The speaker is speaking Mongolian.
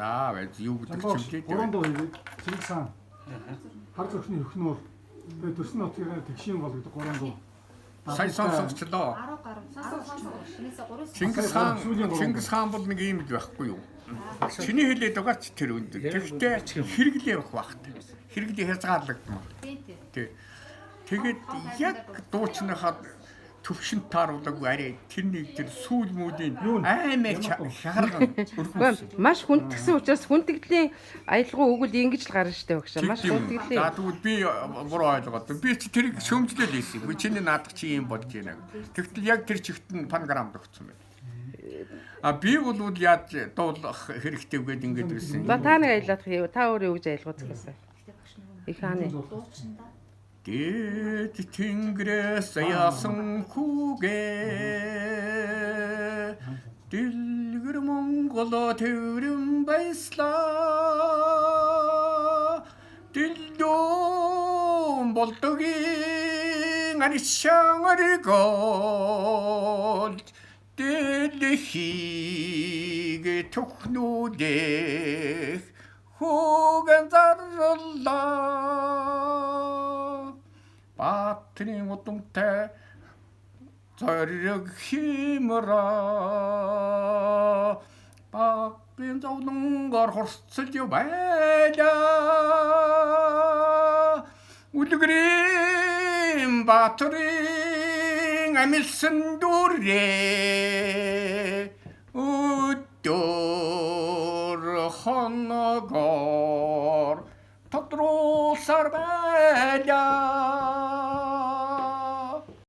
За байж юу гэдэг ч юм дээ. Гурван дуу Чингис хаан. Хар зөрчний өхнөр. Тэгээ төсн нутгийн тэгшийн бол гэдэг гурван дуу. Сайн сонсогчлоо. 10 гаруй. Шинээсээ 3 Чингис хаан бол нэг юм байхгүй юу? Чиний хэлээд байгаа ч тэр өндөр. Тэгтээ хэрэглээ явах багт. Хэрэглээ хязгаарлагдмаа. Тий. Тэгээд яг дуучныхаа төвшөнд тааруулаагүй арай тэрний тэр сүүл мүүдийн аймаг шахарган өрхөсөн. Маш хүндгсэн учраас хүндэгдлийн аялгаа өгвөл ингэж л гарна штэ багшаа. Маш хүндэгдлийн. За тэгвэл би буруу ойлгоод. Би ч тэрийг шөмжлөл хийсэн. Би чиний наадах чи юм болж байна. Тэгтэл яг тэр чигт нь панграмд өгсөн байна. А би бол яаж дуулах хэрэгтэй вэ гэдэг ирсэн. За та нэг аялах юу? Та өөрөө өгж аялгууц гэсэн. Их хааны. Дэд тэнгэрээс яасан хүүгээ дэлгэр Монгол төврөн баяслаа дэлдүүн болдогийн анишангаргол дэлхийг төхнүүдэх хүүгэн зарлаа Баатрын удамтай зориг химра багын зовлонгоор хорцол байлаа үлгэрийн баатрын амилсан дүрээ өдөр хоногоор тодруулсаар байлаа